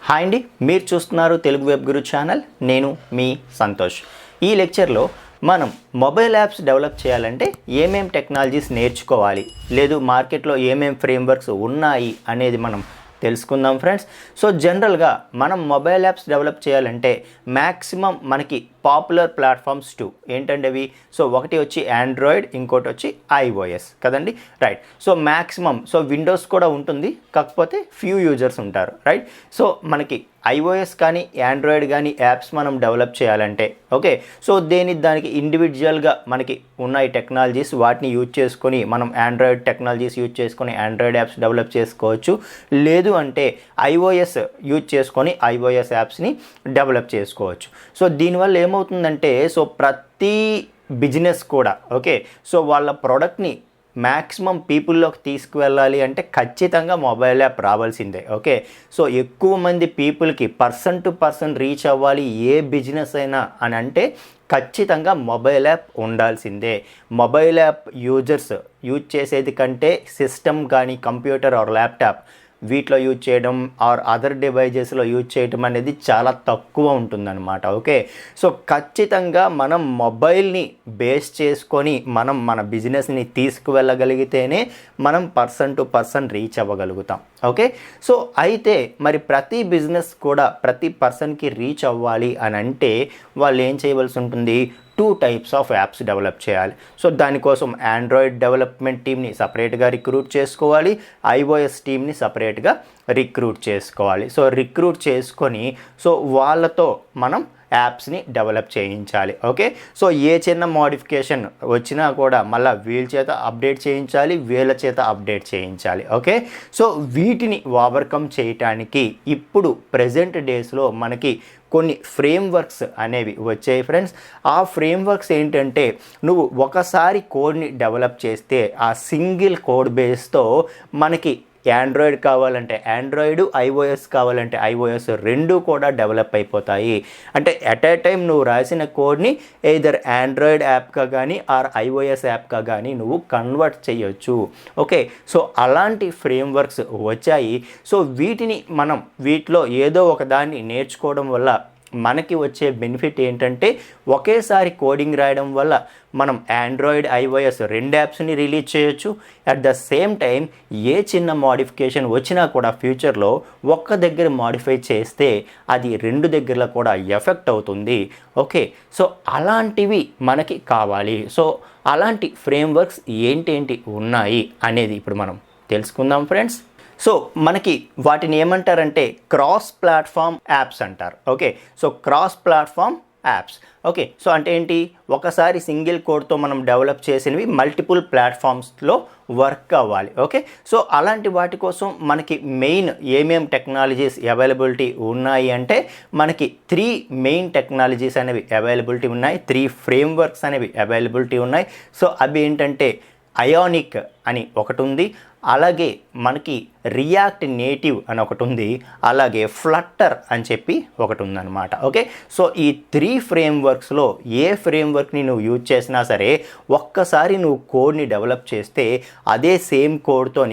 Hi అండి, మీరు చూస్తున్నారు తెలుగు వెబ్ గురు ఛానల్. నేను మీ సంతోష్. ఈ లెక్చర్లో మనం మొబైల్ యాప్స్ డెవలప్ చేయాలంటే ఏమేం టెక్నాలజీస్ నేర్చుకోవాలి, లేదు మార్కెట్లో ఏమేం ఫ్రేమ్వర్క్స్ ఉన్నాయి అనేది మనం తెలుసుకుందాం ఫ్రెండ్స్. సో జనరల్గా మనం మొబైల్ యాప్స్ డెవలప్ చేయాలంటే మ్యాక్సిమం మనకి పాపులర్ ప్లాట్ఫామ్స్ టూ ఏంటంటే అవి. సో ఒకటి వచ్చి ఆండ్రాయిడ్, ఇంకోటి వచ్చి ఐఓఎస్ కదండి, రైట్. సో మ్యాక్సిమం విండోస్ కూడా ఉంటుంది, కాకపోతే ఫ్యూ యూజర్స్ ఉంటారు, రైట్. సో మనకి ఐఓఎస్ కానీ ఆండ్రాయిడ్ కానీ యాప్స్ మనం డెవలప్ చేయాలంటే ఓకే, సో దానికి ఇండివిజువల్గా మనకి ఉన్న టెక్నాలజీస్ వాటిని యూజ్ చేసుకొని మనం ఆండ్రాయిడ్ టెక్నాలజీస్ యూజ్ చేసుకొని ఆండ్రాయిడ్ యాప్స్ డెవలప్ చేసుకోవచ్చు. లేదు అంటే ఐఓఎస్ యూజ్ చేసుకొని ఐఓఎస్ యాప్స్ని డెవలప్ చేసుకోవచ్చు. సో దీనివల్ల ఏమవుతుందంటే ప్రతి బిజినెస్ కూడా ఓకే, సో వాళ్ళ ప్రోడక్ట్ని మ్యాక్సిమం పీపుల్లోకి తీసుకువెళ్ళాలి అంటే ఖచ్చితంగా మొబైల్ యాప్ రావాల్సిందే. ఓకే, సో ఎక్కువ మంది పీపుల్కి పర్సన్ టు పర్సన్ రీచ్ అవ్వాలి ఏ బిజినెస్ అయినా అని అంటే ఖచ్చితంగా మొబైల్ యాప్ ఉండాల్సిందే. మొబైల్ యాప్ యూజర్స్ యూజ్ చేసేది కంటే సిస్టమ్ కానీ కంప్యూటర్ ఆర్ ల్యాప్టాప్ వీటిలో యూజ్ చేయడం ఆర్ అదర్ డివైజెస్లో యూజ్ చేయడం అనేది చాలా తక్కువ ఉంటుందన్నమాట. ఓకే, సో ఖచ్చితంగా మనం మొబైల్ని బేస్ చేసుకొని మనం మన బిజినెస్ని తీసుకువెళ్ళగలిగితేనే మనం పర్సన్ టు పర్సన్ రీచ్ అవ్వగలుగుతాం. ఓకే, సో అయితే మరి ప్రతి బిజినెస్ కూడా ప్రతి పర్సన్కి రీచ్ అవ్వాలి అని అంటే వాళ్ళు ఏం చేయవలసి ఉంటుంది, 2 types ఆఫ్ యాప్స్ డెవలప్ చేయాలి. సో దానికోసం ఆండ్రాయిడ్ డెవలప్మెంట్ టీమ్ని సపరేట్గా రిక్రూట్ చేసుకోవాలి, ఐఓఎస్ టీమ్ని సపరేట్గా రిక్రూట్ చేసుకోవాలి. సో రిక్రూట్ చేసుకొని వాళ్ళతో మనం యాప్స్ని డెవలప్ చేయించాలి. ఓకే, సో ఏ చిన్న మోడిఫికేషన్ వచ్చినా కూడా మళ్ళీ వీళ్ళ చేత అప్డేట్ చేయించాలి, వీళ్ళ చేత అప్డేట్ చేయించాలి. ఓకే, సో వీటిని ఓవర్కమ్ చేయటానికి ఇప్పుడు ప్రజెంట్ డేస్లో మనకి కొన్ని ఫ్రేమ్వర్క్స్ అనేవి వచ్చాయి ఫ్రెండ్స్. ఆ ఫ్రేమ్వర్క్స్ ఏంటంటే నువ్వు ఒకసారి కోడ్ని డెవలప్ చేస్తే ఆ సింగిల్ కోడ్ బేస్తో మనకి ఆండ్రాయిడ్ కావాలంటే ఆండ్రాయిడ్, ఐఓఎస్ కావాలంటే ఐఓఎస్ రెండు కూడా డెవలప్ అయిపోతాయి. అంటే ఎట్ ఏ టైం నువ్వు రాసిన కోడ్ని ఎయిదర్ ఆండ్రాయిడ్ యాప్గా కానీ ఆర్ ఐఓఎస్ యాప్గా కానీ నువ్వు కన్వర్ట్ చేయొచ్చు. ఓకే, సో అలాంటి ఫ్రేమ్వర్క్స్ వచ్చాయి. సో వీటిలో ఏదో ఒక దాన్ని నేర్చుకోవడం వల్ల మనకి వచ్చే బెనిఫిట్ ఏంటంటే ఒకేసారి కోడింగ్ రాయడం వల్ల మనం ఆండ్రాయిడ్, ఐఓఎస్ రెండు యాప్స్ని రిలీజ్ చేయొచ్చు. అట్ ద సేమ్ టైం ఏ చిన్న మోడిఫికేషన్ వచ్చినా కూడా ఫ్యూచర్లో ఒక్క దగ్గర మోడిఫై చేస్తే అది రెండు దగ్గరలో కూడా ఎఫెక్ట్ అవుతుంది. ఓకే, సో అలాంటివి మనకి కావాలి. సో అలాంటి ఫ్రేమ్వర్క్స్ ఏంటేంటి ఉన్నాయి అనేది ఇప్పుడు మనం తెలుసుకుందాం ఫ్రెండ్స్. సో మనకి వాటిని ఏమంటారంటే క్రాస్ ప్లాట్ఫామ్ యాప్స్ అంటారు. Okay, so cross platform apps. Okay, so అంటే ఏంటి, ఒకసారి సింగిల్ కోడ్తో మనం డెవలప్ చేసినవి మల్టిపుల్ ప్లాట్ఫామ్స్లో వర్క్ అవ్వాలి. ఓకే, సో అలాంటి వాటి కోసం మనకి మెయిన్ ఏమేం టెక్నాలజీస్ అవైలబిలిటీ ఉన్నాయి అంటే మనకి 3 మెయిన్ టెక్నాలజీస్ అనేవి అవైలబిలిటీ ఉన్నాయి, 3 ఫ్రేమ్వర్క్స్ అనేవి అవైలబిలిటీ ఉన్నాయి. సో అవి ఏంటంటే అయానిక్ అని ఒకటి ఉంది, అలాగే మనకి రియాక్ట్ నేటివ్ అని ఒకటి ఉంది, అలాగే ఫ్లట్టర్ అని చెప్పి ఒకటి ఉందన్నమాట. ఓకే, సో ఈ 3 ఫ్రేమ్వర్క్స్లో ఏ ఫ్రేమ్వర్క్ని నువ్వు యూజ్ చేసినా సరే ఒక్కసారి నువ్వు కోడ్ని డెవలప్ చేస్తే అదే సేమ్ కోడ్తో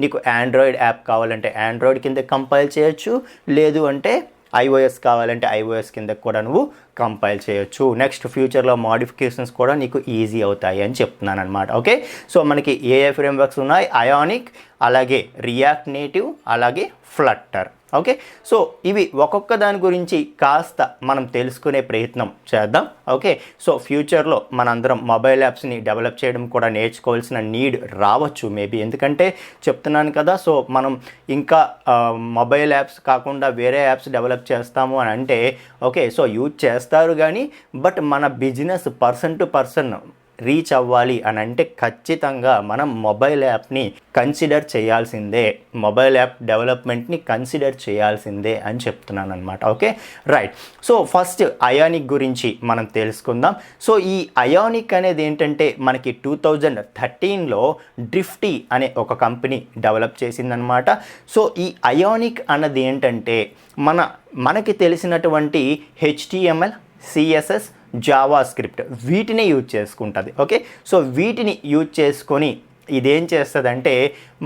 నీకు ఆండ్రాయిడ్ యాప్ కావాలంటే ఆండ్రాయిడ్ కింద కంపైల్ చేయొచ్చు, లేదు అంటే ఐఓఎస్ కావాలంటే ఐఓఎస్ కింద కూడా నువ్వు కంపైల్ చేయొచ్చు. నెక్స్ట్ ఫ్యూచర్లో మోడిఫికేషన్స్ కూడా నీకు ఈజీ అవుతాయి అని చెప్తున్నాను అనమాట. ఓకే, సో మనకి ఏ ఫ్రేమ్వర్క్స్ ఉన్నాయి, అయానిక్, అలాగే రియాక్ట్ నేటివ్, అలాగే ఫ్లట్టర్. ఓకే, సో ఇవి ఒక్కొక్క దాని గురించి కాస్త మనం తెలుసుకునే ప్రయత్నం చేద్దాం. ఓకే, సో ఫ్యూచర్లో మనందరం మొబైల్ యాప్స్ని డెవలప్ చేయడం కూడా నేర్చుకోవాల్సిన నీడ్ రావచ్చు మేబీ, ఎందుకంటే చెప్తున్నాను కదా, సో మనం ఇంకా మొబైల్ యాప్స్ కాకుండా వేరే యాప్స్ డెవలప్ చేస్తాము అని అంటే ఓకే, సో యూజ్ చేస్తారు కానీ బట్ మన business person to person reach అవ్వాలి అని అంటే ఖచ్చితంగా మనం మొబైల్ యాప్ని కన్సిడర్ చేయాల్సిందే, మొబైల్ యాప్ డెవలప్మెంట్ని కన్సిడర్ చేయాల్సిందే అని చెప్తున్నాను అనమాట. Okay, right. So first ionic గురించి మనం తెలుసుకుందాం. సో ఈ అయానిక్ అనేది ఏంటంటే మనకి 2013లో డ్రిఫ్టీ అనే ఒక కంపెనీ డెవలప్ చేసిందనమాట. సో ఈ అయానిక్ అన్నది ఏంటంటే మనకి తెలిసినటువంటి HTML, CSS, జావా స్క్రిప్ట్ వీటిని యూజ్ చేసుకుంటుంది. ఓకే, సో వీటిని యూజ్ చేసుకొని ఇదేం చేస్తుందంటే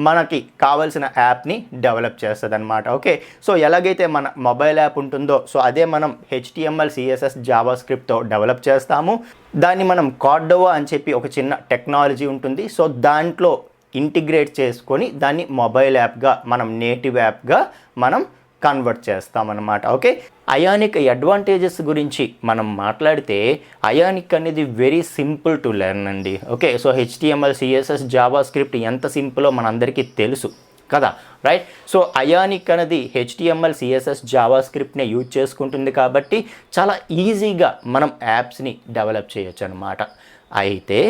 మనకి కావాల్సిన యాప్ని డెవలప్ చేస్తుంది అనమాట. ఓకే, సో ఎలాగైతే మన మొబైల్ యాప్ ఉంటుందో సో అదే మనం HTML CSS జావా స్క్రిప్ట్తో డెవలప్ చేస్తాము. దాన్ని మనం కార్డోవా అని చెప్పి ఒక చిన్న టెక్నాలజీ ఉంటుంది. సో దాంట్లో ఇంటిగ్రేట్ చేసుకొని దాన్ని మొబైల్ యాప్గా మనం నేటివ్ యాప్గా మనం కన్వర్ట్ చేస్తామన్నమాట. ఓకే, అయానిక్ అడ్వాంటేజెస్ గురించి మనం మాట్లాడితే అయానిక్ అనేది వెరీ సింపుల్ టు లెర్న్ అండి. Okay, so HTML CSS Java script ఎంత సింపులో మనందరికీ తెలుసు కదా, రైట్? సో అయానిక్ అనేది HTML CSS జావా స్క్రిప్ట్ని యూజ్ చేసుకుంటుంది కాబట్టి చాలా ఈజీగా మనం యాప్స్ని డెవలప్ చేయొచ్చు అనమాట. అయితే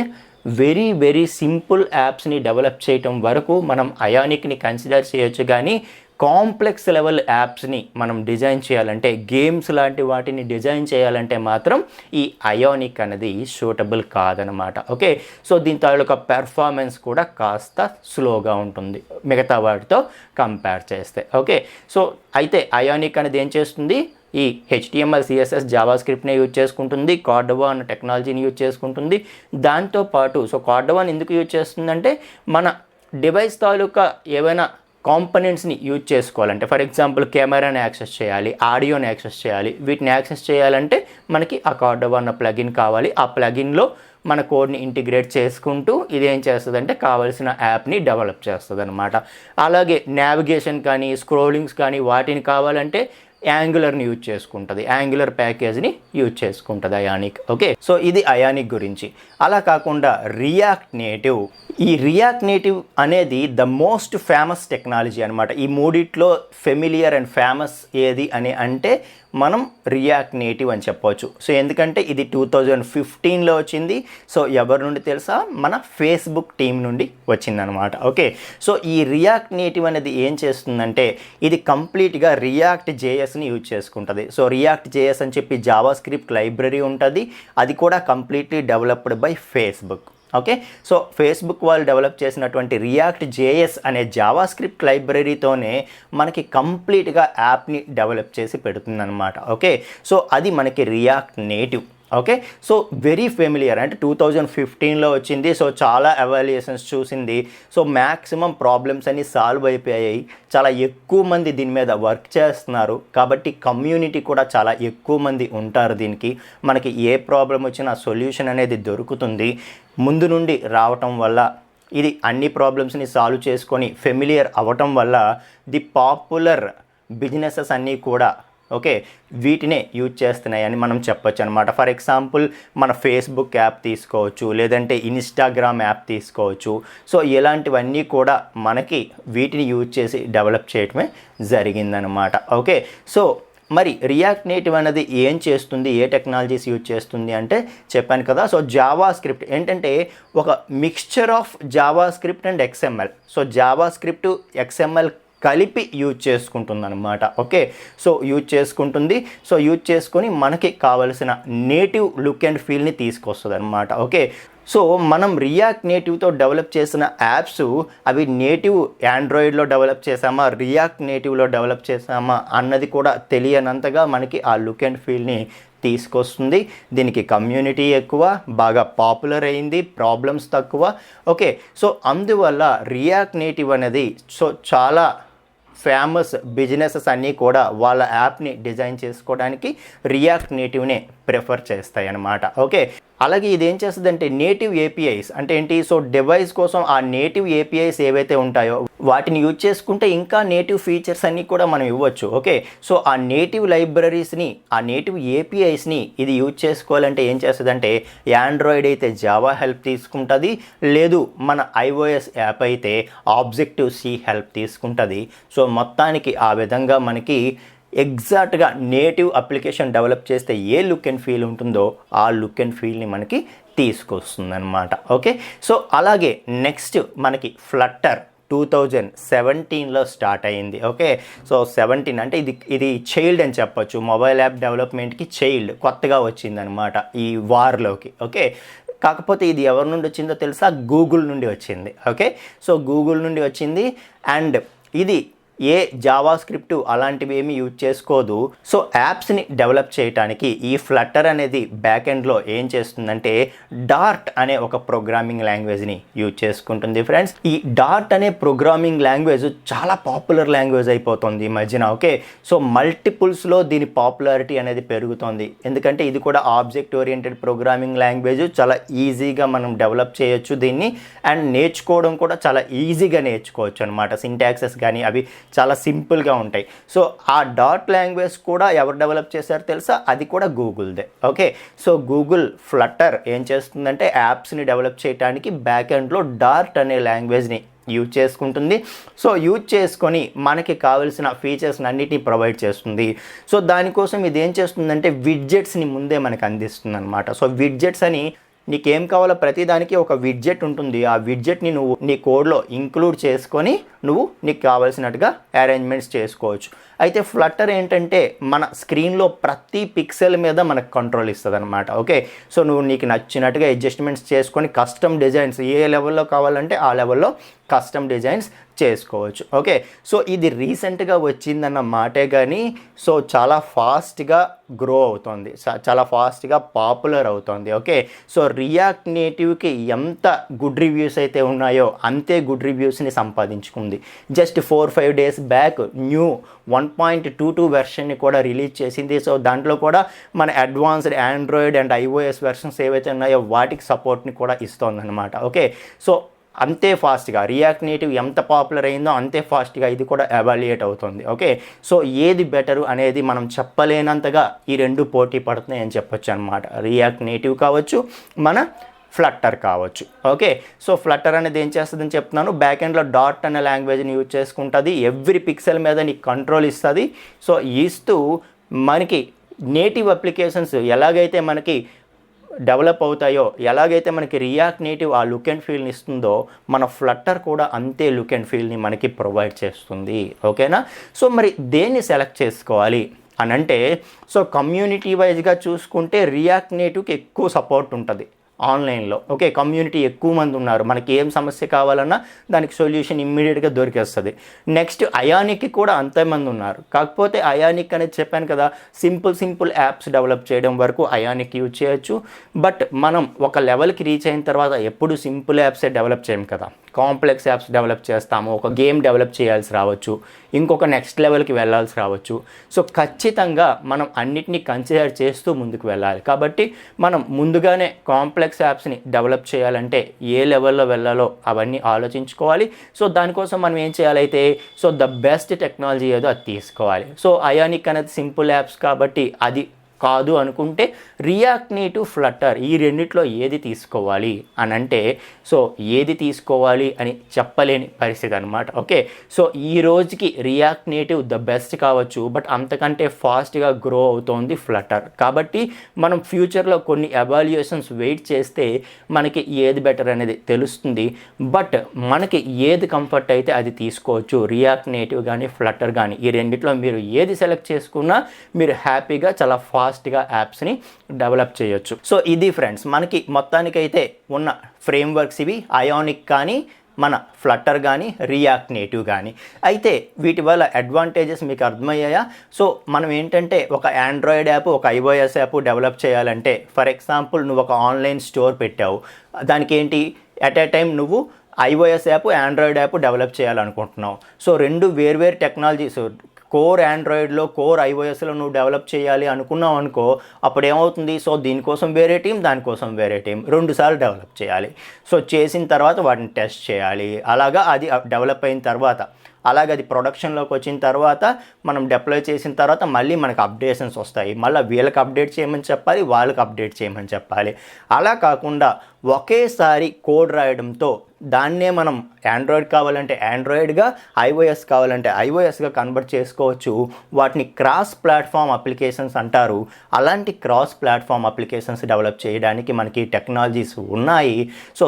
వెరీ వెరీ సింపుల్ యాప్స్ని డెవలప్ చేయటం వరకు మనం అయానిక్ని కన్సిడర్ చేయొచ్చు, కానీ కాంప్లెక్స్ లెవెల్ యాప్స్ని మనం డిజైన్ చేయాలంటే, గేమ్స్ లాంటి వాటిని డిజైన్ చేయాలంటే మాత్రం ఈ అయానిక్ అనేది సూటబుల్ కాదనమాట. ఓకే, సో దీని తాలూకా పెర్ఫార్మెన్స్ కూడా కాస్త స్లోగా ఉంటుంది మిగతా వాటితో కంపేర్ చేస్తే. ఓకే, సో అయితే అయానిక్ అనేది ఏం చేస్తుంది, ఈ HTML CSS జావా స్క్రిప్ట్ని యూజ్ చేసుకుంటుంది, కార్డోవా అన్న టెక్నాలజీని యూజ్ చేసుకుంటుంది. దాంతోపాటు సో కార్డోవాని ఎందుకు యూజ్ చేస్తుందంటే మన డివైస్ తాలూకా ఏవైనా కాంపనెంట్స్ని యూజ్ చేసుకోవాలంటే, ఫర్ ఎగ్జాంపుల్ కెమెరాని యాక్సెస్ చేయాలి, ఆడియోని యాక్సెస్ చేయాలి, వీటిని యాక్సెస్ చేయాలంటే మనకి ఆ కార్డోవా అన్న ప్లగిన్ కావాలి. ఆ ప్లగిన్లో మన కోడ్ని ఇంటిగ్రేట్ చేసుకుంటూ ఇదేం చేస్తుందంటే కావాల్సిన యాప్ని డెవలప్ చేస్తుంది అనమాట. అలాగే నావిగేషన్ కానీ స్క్రోలింగ్స్ కానీ వాటిని కావాలంటే యాంగులర్ని యూజ్ చేసుకుంటుంది, యాంగులర్ ప్యాకేజ్ని యూజ్ చేసుకుంటుంది అయానిక్. ఓకే, సో ఇది అయానిక్ గురించి. అలా కాకుండా రియాక్ట్ నేటివ్, ఈ రియాక్ట్ నేటివ్ అనేది ద మోస్ట్ ఫేమస్ టెక్నాలజీ అనమాట. ఈ మూడిట్లో ఫెమిలియర్ అండ్ ఫేమస్ ఏది అని అంటే మనం రియాక్ట్ నేటివ్ అని చెప్పవచ్చు. సో ఎందుకంటే ఇది 2015లో వచ్చింది. సో ఎవరి నుండి తెలుసా, మన ఫేస్బుక్ టీం నుండి వచ్చిందనమాట. ఓకే, సో ఈ రియాక్ట్ నేటివ్ అనేది ఏం చేస్తుందంటే ఇది కంప్లీట్గా రియాక్ట్ జేఎస్ని యూజ్ చేసుకుంటుంది. సో రియాక్ట్ జేఎస్ అని చెప్పి జావా స్క్రిప్ట్ లైబ్రరీ ఉంటుంది, అది కూడా completely developed by Facebook. Okay, so Facebook వాళ్ళు డెవలప్ చేసినటువంటి రియాక్ట్ జేఎస్ అనే జావా స్క్రిప్ట్ లైబ్రరీతోనే మనకి కంప్లీట్గా యాప్ని డెవలప్ చేసి పెడుతుందన్నమాట. ఓకే, సో అది మనకి react native. Okay, so very familiar, అంటే 2015లో వచ్చింది. సో చాలా ఎవాల్యుయేషన్స్ చూసింది. సో మ్యాక్సిమం ప్రాబ్లమ్స్ అన్నీ సాల్వ్ అయిపోయాయి. చాలా ఎక్కువ మంది దీని మీద వర్క్ చేస్తున్నారు కాబట్టి కమ్యూనిటీ కూడా చాలా ఎక్కువ మంది ఉంటారు దీనికి. మనకి ఏ ప్రాబ్లం వచ్చినా సొల్యూషన్ అనేది దొరుకుతుంది. ముందు నుండి రావటం వల్ల ఇది అన్ని ప్రాబ్లమ్స్ని సాల్వ్ చేసుకొని ఫెమిలియర్ అవ్వటం వల్ల ది పాపులర్ బిజినెసెస్ అన్నీ కూడా ఓకే వీటినే యూజ్ చేస్తున్నాయని మనం చెప్పొచ్చు అనమాట. ఫర్ ఎగ్జాంపుల్ మన ఫేస్బుక్ యాప్ తీసుకోవచ్చు, లేదంటే ఇన్స్టాగ్రామ్ యాప్ తీసుకోవచ్చు. సో ఇలాంటివన్నీ కూడా మనకి వీటిని యూజ్ చేసి డెవలప్ చేయటమే జరిగిందనమాట. ఓకే, సో మరి రియాక్ట్ నేటివ్ అనేది ఏం చేస్తుంది, ఏ టెక్నాలజీస్ యూజ్ చేస్తుంది అంటే చెప్పాను కదా. సో జావా స్క్రిప్ట్ ఏంటంటే ఒక mixture of Java script and XML. So Java script XML కలిపి యూజ్ చేసుకుంటుంది అనమాట. ఓకే, సో యూజ్ చేసుకుంటుంది. సో యూజ్ చేసుకొని మనకి కావలసిన నేటివ్ లుక్ అండ్ ఫీల్ని తీసుకొస్తుంది అనమాట. ఓకే, సో మనం రియాక్ట్ నేటివ్తో డెవలప్ చేసిన యాప్స్ అవి నేటివ్ ఆండ్రాయిడ్లో డెవలప్ చేసామా, రియాక్ట్ నేటివ్లో డెవలప్ చేసామా అన్నది కూడా తెలియనంతగా మనకి ఆ లుక్ అండ్ ఫీల్ని తీసుకొస్తుంది. దీనికి కమ్యూనిటీ ఎక్కువ, బాగా పాపులర్ అయింది, ప్రాబ్లమ్స్ తక్కువ. ఓకే, సో అందువల్ల రియాక్ట్ నేటివ్ అనేది సో చాలా ఫేమస్ బిజినెసెస్ అన్నీ కూడా వాళ్ళ యాప్ని డిజైన్ చేసుకోవడానికి రియాక్ట్ నేటివ్నే ప్రిఫర్ చేస్తాయి అన్నమాట. ఓకే, అలాగే ఇది ఏం చేస్తుందంటే నేటివ్ ఏపీఐస్ అంటే ఏంటి, సో డివైస్ కోసం ఆ నేటివ్ ఏపీఐస్ ఏవైతే ఉంటాయో వాటిని యూజ్ చేసుకుంటే ఇంకా నేటివ్ ఫీచర్స్ అన్నీ కూడా మనం ఇవ్వచ్చు. ఓకే, సో ఆ నేటివ్ లైబ్రరీస్ని, ఆ నేటివ్ ఏపీఐస్ని ఇది యూజ్ చేసుకోవాలంటే ఏం చేస్తుందంటే ఆండ్రాయిడ్ అయితే జావా హెల్ప్ తీసుకుంటుంది, లేదు మన iOS యాప్ అయితే ఆబ్జెక్టివ్-C హెల్ప్ తీసుకుంటుంది. సో మొత్తానికి ఆ విధంగా మనకి ఎగ్జాక్ట్గా నేటివ్ అప్లికేషన్ డెవలప్ చేస్తే ఏ లుక్ అండ్ ఫీల్ ఉంటుందో ఆ లుక్ అండ్ ఫీల్ని మనకి తీసుకొస్తుందన్నమాట. ఓకే, సో అలాగే నెక్స్ట్ మనకి ఫ్లట్టర్ 2017లో స్టార్ట్ అయ్యింది. ఓకే, సో 17 అంటే ఇది చైల్డ్ అని చెప్పొచ్చు, మొబైల్ యాప్ డెవలప్మెంట్కి చైల్డ్ కొత్తగా వచ్చిందనమాట ఈ వార్లోకి. ఓకే, కాకపోతే ఇది ఎవరి నుండి వచ్చిందో తెలుసా, గూగుల్ నుండి వచ్చింది. ఓకే, సో గూగుల్ నుండి వచ్చింది అండ్ ఇది ఏ జావా స్క్రిప్ట్ అలాంటివి ఏమీ యూజ్ చేసుకోదు. సో యాప్స్ని డెవలప్ చేయడానికి ఈ ఫ్లటర్ అనేది బ్యాక్ ఎండ్లో ఏం చేస్తుందంటే డార్ట్ అనే ఒక ప్రోగ్రామింగ్ లాంగ్వేజ్ని యూజ్ చేసుకుంటుంది ఫ్రెండ్స్. ఈ డార్ట్ అనే ప్రోగ్రామింగ్ లాంగ్వేజ్ చాలా పాపులర్ లాంగ్వేజ్ అయిపోతుంది ఈ మధ్యన. ఓకే, సో మల్టిపుల్స్లో దీని పాపులారిటీ అనేది పెరుగుతుంది. ఎందుకంటే ఇది కూడా ఆబ్జెక్ట్ ఓరియంటెడ్ ప్రోగ్రామింగ్ లాంగ్వేజ్, చాలా ఈజీగా మనం డెవలప్ చేయొచ్చు దీన్ని. అండ్ నేర్చుకోవడం కూడా చాలా ఈజీగా నేర్చుకోవచ్చు అనమాట. సింటాక్సెస్ కానీ అవి చాలా సింపుల్గా ఉంటాయి. సో ఆ డాట్ లాంగ్వేజ్ కూడా ఎవరు డెవలప్ చేశారో తెలుసా? అది కూడా గూగుల్దే. ఓకే, సో గూగుల్ ఫ్లటర్ ఏం చేస్తుందంటే యాప్స్ని డెవలప్ చేయడానికి బ్యాక్ ఎండ్లో డార్ట్ అనే లాంగ్వేజ్ని యూజ్ చేసుకుంటుంది. సో యూజ్ చేసుకొని మనకి కావాల్సిన ఫీచర్స్ని అన్నిటినీ ప్రొవైడ్ చేస్తుంది. సో దానికోసం ఇది ఏం చేస్తుందంటే విడ్జెట్స్ని ముందే మనకు అందిస్తుంది అనమాట. సో విడ్జెట్స్ అని నీకేం కావాలో ప్రతిదానికి ఒక విడ్జెట్ ఉంటుంది. ఆ విడ్జెట్ని నువ్వు నీ కోడ్లో ఇంక్లూడ్ చేసుకొని నువ్వు నీకు కావాల్సినట్టుగా అరేంజ్మెంట్స్ చేసుకోవచ్చు. అయితే ఫ్లటర్ ఏంటంటే మన స్క్రీన్లో ప్రతి పిక్సెల్ మీద మనకు కంట్రోల్ ఇస్తుంది అనమాట. ఓకే, సో నువ్వు నీకు నచ్చినట్టుగా అడ్జస్ట్మెంట్స్ చేసుకొని కస్టమ్ డిజైన్స్ ఏ లెవెల్లో కావాలంటే ఆ లెవెల్లో కస్టమ్ డిజైన్స్ చేసుకోవచ్చు. ఓకే, సో ఇది రీసెంట్గా వచ్చిందన్న మాటే కానీ సో చాలా ఫాస్ట్గా గ్రో అవుతుంది, చాలా ఫాస్ట్గా పాపులర్ అవుతుంది. ఓకే, సో రియాక్ట్ నేటివ్కి ఎంత గుడ్ రివ్యూస్ అయితే ఉన్నాయో అంతే గుడ్ రివ్యూస్ని సంపాదించుకుంది. జస్ట్ 4-5 డేస్ బ్యాక్ న్యూ 1.22 వెర్షన్ని కూడా రిలీజ్ చేసింది. సో దాంట్లో కూడా మన advanced Android and iOS versions ఏవైతే ఉన్నాయో వాటికి సపోర్ట్ని కూడా ఇస్తుంది అనమాట. ఓకే, సో అంతే ఫాస్ట్గా రియాక్ట్ నేటివ్ ఎంత పాపులర్ అయిందో అంతే ఫాస్ట్గా ఇది కూడా ఎవాల్యుయేట్ అవుతుంది. ఓకే, సో ఏది బెటరు అనేది మనం చెప్పలేనంతగా ఈ రెండు పోటీ పడుతున్నాయి అని చెప్పొచ్చు అనమాట. రియాక్ట్ నేటివ్ కావచ్చు, మన ఫ్లటర్ కావచ్చు. ఓకే, సో ఫ్లటర్ అనేది ఏం చేస్తుందని చెప్తున్నాను, బ్యాక్ ఎండ్లో డాట్ అనే లాంగ్వేజ్ని యూజ్ చేసుకుంటుంది. ఎవ్రీ పిక్సెల్ మీద నీకు కంట్రోల్ ఇస్తుంది. సో ఇస్తూ మనకి నేటివ్ అప్లికేషన్స్ ఎలాగైతే మనకి డెవలప్ అవుతాయో, ఎలాగైతే మనకి రియాక్ట్ నేటివ్ ఆ లుక్ అండ్ ఫీల్ని ఇస్తుందో మన ఫ్లటర్ కూడా అంతే లుక్ అండ్ ఫీల్ని మనకి ప్రొవైడ్ చేస్తుంది. ఓకేనా, సో మరి దేన్ని సెలెక్ట్ చేసుకోవాలి అని అంటే, సో కమ్యూనిటీ వైజ్గా చూసుకుంటే రియాక్ట్ నేటివ్కి ఎక్కువ సపోర్ట్ ఉంటుంది ఆన్లైన్లో. ఓకే, కమ్యూనిటీ ఎక్కువ మంది ఉన్నారు, మనకి ఏం సమస్య కావాలన్నా దానికి సొల్యూషన్ ఇమ్మీడియట్గా దొరికేస్తుంది. నెక్స్ట్ అయానిక్కి కూడా అంతమంది ఉన్నారు. కాకపోతే అయానిక్ అనేది చెప్పాను కదా, సింపుల్ యాప్స్ డెవలప్ చేయడం వరకు అయానిక్ యూజ్ చేయొచ్చు. బట్ మనం ఒక లెవెల్కి రీచ్ అయిన తర్వాత ఎప్పుడు సింపుల్ యాప్సే డెవలప్ చేయం కదా, కాంప్లెక్స్ యాప్స్ డెవలప్ చేస్తాము. ఒక గేమ్ డెవలప్ చేయాల్సి రావచ్చు, ఇంకొక నెక్స్ట్ లెవెల్కి వెళ్ళాల్సి రావచ్చు. సో ఖచ్చితంగా మనం అన్నిటినీ కన్సిడర్ చేస్తూ ముందుకు వెళ్ళాలి. కాబట్టి మనం ముందుగానే కాంప్లెక్స్ యాప్స్ని డెవలప్ చేయాలంటే ఏ లెవెల్లో వెళ్ళాలో అవన్నీ ఆలోచించుకోవాలి. సో దానికోసం మనం ఏం చేయాలైతే, సో ద బెస్ట్ టెక్నాలజీ ఏదో అది తీసుకోవాలి. సో అయానిక్ అనేది సింపుల్ యాప్స్ కాబట్టి అది కాదు అనుకుంటే రియాక్ట్ నేటివ్, ఫ్లటర్ ఈ రెండిట్లో ఏది తీసుకోవాలి అని అంటే, సో ఏది తీసుకోవాలి అని చెప్పలేని పరిస్థితి అనమాట. ఓకే, సో ఈ రోజుకి రియాక్ట్ నేటివ్ ద బెస్ట్ కావచ్చు, బట్ అంతకంటే ఫాస్ట్గా గ్రో అవుతోంది ఫ్లటర్. కాబట్టి మనం ఫ్యూచర్లో కొన్ని ఎవాల్యుయేషన్స్ వెయిట్ చేస్తే మనకి ఏది బెటర్ అనేది తెలుస్తుంది. బట్ మనకి ఏది కంఫర్ట్ అయితే అది తీసుకోవచ్చు. రియాక్ట్ నేటివ్ కానీ ఫ్లటర్ కానీ ఈ రెండిట్లో మీరు ఏది సెలెక్ట్ చేసుకున్నా మీరు హ్యాపీగా చాలా ఫాస్ట్గా యాప్స్ని డెవలప్ చేయొచ్చు. సో ఇది ఫ్రెండ్స్ మనకి మొత్తానికైతే ఉన్న ఫ్రేమ్వర్క్స్ ఇవి, అయానిక్ కానీ మన ఫ్లటర్ కానీ రియాక్ట్ నేటివ్ కానీ. అయితే వీటి వల్ల అడ్వాంటేజెస్ మీకు అర్థమయ్యాయా? సో మనం ఏంటంటే ఒక ఆండ్రాయిడ్ యాప్, ఒక iOS యాప్ డెవలప్ చేయాలంటే, ఫర్ ఎగ్జాంపుల్ నువ్వు ఒక ఆన్లైన్ స్టోర్ పెట్టావు, దానికి ఏంటి ఎట్ ఏ టైం నువ్వు iOS app, Android app develop చేయాలనుకుంటున్నావు. సో రెండు వేర్వేరు టెక్నాలజీస్, కోర్ ఆండ్రాయిడ్లో, కోర్ iOSలో నువ్వు డెవలప్ చేయాలి అనుకున్నావు అనుకో, అప్పుడు ఏమవుతుంది, సో దీనికోసం వేరే టీం, దానికోసం వేరే టీం, 2 సార్లు డెవలప్ చేయాలి. సో చేసిన తర్వాత వాటిని టెస్ట్ చేయాలి. అలాగా అది డెవలప్ అయిన తర్వాత, అలాగే అది ప్రొడక్షన్లోకి వచ్చిన తర్వాత మనం డిప్లాయ్ చేసిన తర్వాత మళ్ళీ మనకు అప్డేషన్స్ వస్తాయి. మళ్ళీ వీళ్ళకి అప్డేట్ చేయమని చెప్పాలి, వాళ్ళకి అప్డేట్ చేయమని చెప్పాలి. అలా కాకుండా ఒకేసారి కోడ్ రాయడంతో దాన్నే మనం ఆండ్రాయిడ్ కావాలంటే ఆండ్రాయిడ్గా, iOS కావాలంటే iOSగా కన్వర్ట్ చేసుకోవచ్చు. వాటిని క్రాస్ ప్లాట్ఫామ్ అప్లికేషన్స్ అంటారు. అలాంటి క్రాస్ ప్లాట్ఫామ్ అప్లికేషన్స్ డెవలప్ చేయడానికి మనకి టెక్నాలజీస్ ఉన్నాయి. సో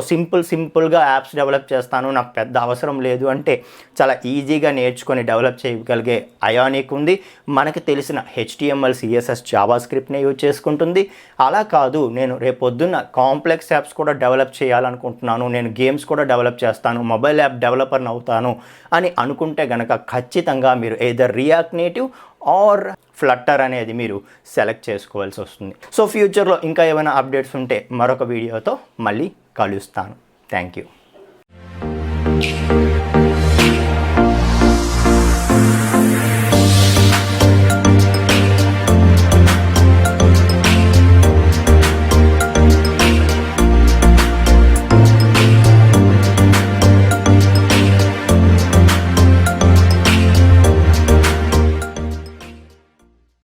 సింపుల్గా యాప్స్ డెవలప్ చేస్తాను, నాకు పెద్ద అవసరం లేదు అంటే చాలా ఈజీగా నేర్చుకొని డెవలప్ చేయగలిగే అయానిక్ ఉంది. మనకి తెలిసిన HTML, CSS, జావా స్క్రిప్ట్ని యూజ్ చేసుకుంటుంది. అలా కాదు, నేను రేపొద్దున్న కాంప్లెక్స్ యాప్స్ కూడా డెవలప్ చేయాలనుకుంటున్నాను, నేను గేమ్స్ కూడా డెవలప్ చేస్తాను, మొబైల్ యాప్ డెవలపర్ని అవుతాను అని అనుకుంటే గనక ఖచ్చితంగా మీరు either React Native or Flutter అనేది మీరు సెలెక్ట్ చేసుకోవాల్సి వస్తుంది. సో ఫ్యూచర్లో ఇంకా ఏమైనా అప్డేట్స్ ఉంటే మరొక వీడియోతో మళ్ళీ కలుస్తాను. Thank you.